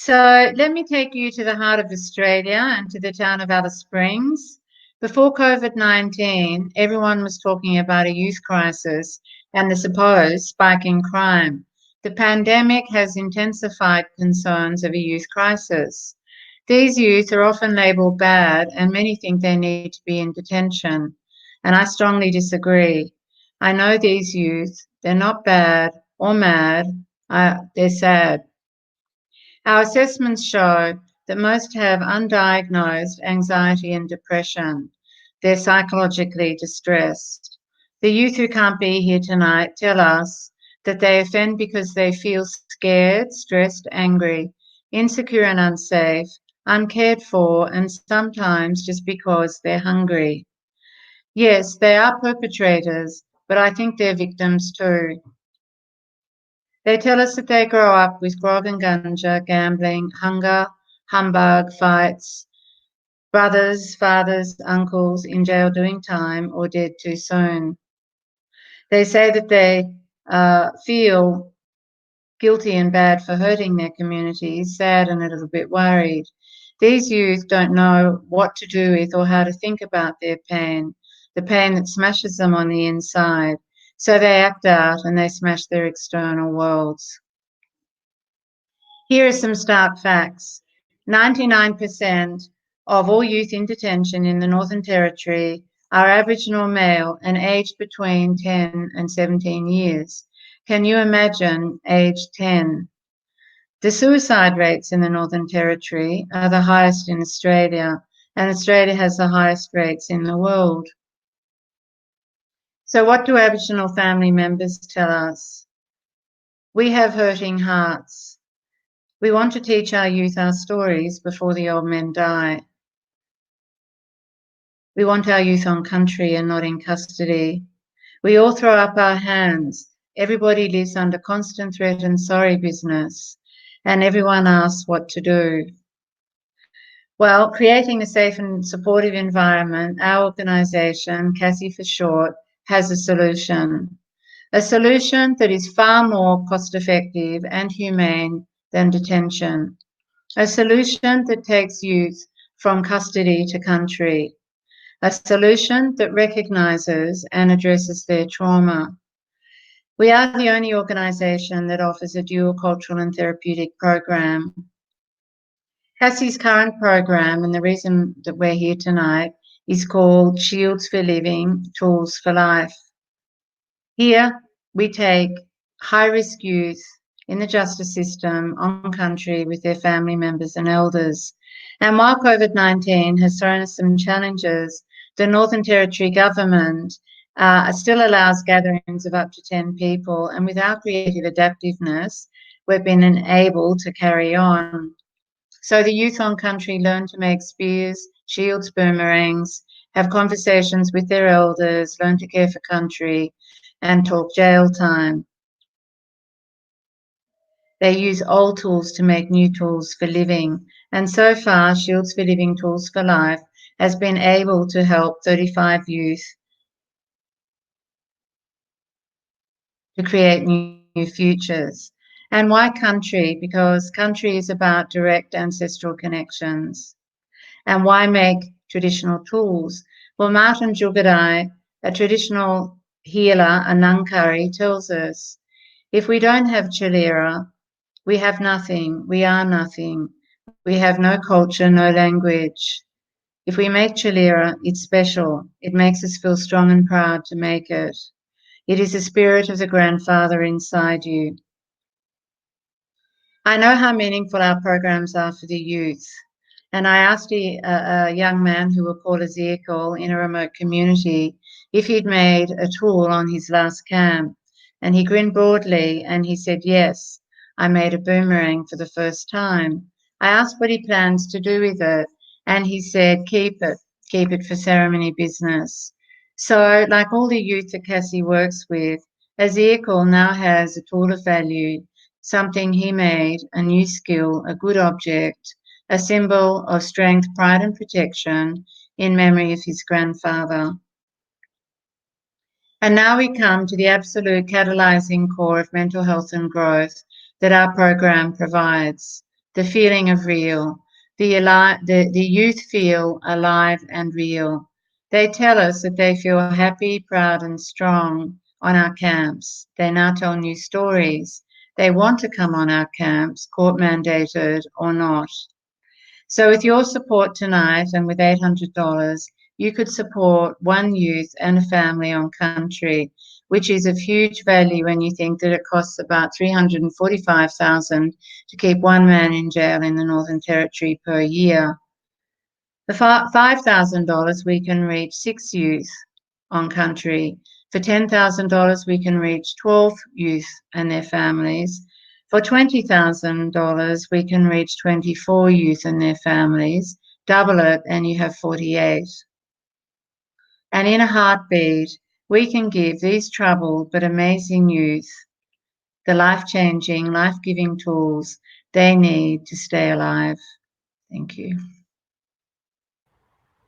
So let me take you to the heart of Australia and to the town of Alice Springs. Before COVID-19, everyone was talking about a youth crisis and the supposed spike in crime. The pandemic has intensified concerns of a youth crisis. These youth are often labelled bad, and many think they need to be in detention. And I strongly disagree. I know these youth, they're not bad or mad, they're sad. Our assessments show that most have undiagnosed anxiety and depression. They're psychologically distressed. The youth who can't be here tonight tell us that they offend because they feel scared, stressed, angry, insecure and unsafe, uncared for, and sometimes just because they're hungry. Yes, they are perpetrators, but I think they're victims too. They tell us that they grow up with grog and ganja, gambling, hunger, humbug, fights, brothers, fathers, uncles in jail doing time or dead too soon. They say that they feel guilty and bad for hurting their communities, sad and a little bit worried. These youth don't know what to do with or how to think about their pain, the pain that smashes them on the inside. So they act out and they smash their external worlds. Here are some stark facts. 99% of all youth in detention in the Northern Territory are Aboriginal male and aged between 10 and 17 years. Can you imagine age 10? The suicide rates in the Northern Territory are the highest in Australia, and Australia has the highest rates in the world. So what do Aboriginal family members tell us? We have hurting hearts. We want to teach our youth our stories before the old men die. We want our youth on country and not in custody. We all throw up our hands. Everybody lives under constant threat and sorry business, and everyone asks what to do. Well, creating a safe and supportive environment, our organisation, CASSE for short, has a solution. A solution that is far more cost effective and humane than detention. A solution that takes youth from custody to country. A solution that recognises and addresses their trauma. We are the only organisation that offers a dual cultural and therapeutic program. CASSE's current program, and the reason that we're here tonight, is called Shields for Living, Tools for Life. Here, we take high-risk youth in the justice system on country with their family members and elders. And while COVID-19 has thrown us some challenges, the Northern Territory government still allows gatherings of up to 10 people, and with our creative adaptiveness, we've been able to carry on. So the youth on country learn to make spears, shields, boomerangs, have conversations with their elders, learn to care for country, and talk jail time. They use old tools to make new tools for living, and so far Shields for Living Tools for Life has been able to help 35 youth to create new futures. And why country? Because country is about direct ancestral connections. And why make traditional tools? Well, Martin Jugadai, a traditional healer, a Ngangkari, tells us, if we don't have Chilera, we have nothing, we are nothing. We have no culture, no language. If we make Chilera, it's special. It makes us feel strong and proud to make it. It is the spirit of the grandfather inside you. I know how meaningful our programs are for the youth. And I asked a young man who we'll call Ezekiel in a remote community if he'd made a tool on his last camp. And he grinned broadly and he said, yes, I made a boomerang for the first time. I asked what he plans to do with it. And he said, keep it for ceremony business. So like all the youth that Cassie works with, Ezekiel now has a tool of value, something he made, a new skill, a good object, a symbol of strength, pride and protection in memory of his grandfather. And now we come to the absolute catalysing core of mental health and growth that our program provides, the feeling of real. The youth feel alive and real. They tell us that they feel happy, proud, and strong on our camps. They now tell new stories. They want to come on our camps, court mandated or not. So with your support tonight and with $800, you could support one youth and a family on country, which is of huge value when you think that it costs about $345,000 to keep one man in jail in the Northern Territory per year. For $5,000, we can reach 6 youth on country. For $10,000, we can reach 12 youth and their families. For $20,000, we can reach 24 youth and their families. Double it and you have 48. And in a heartbeat, we can give these troubled but amazing youth the life-changing, life-giving tools they need to stay alive. Thank you.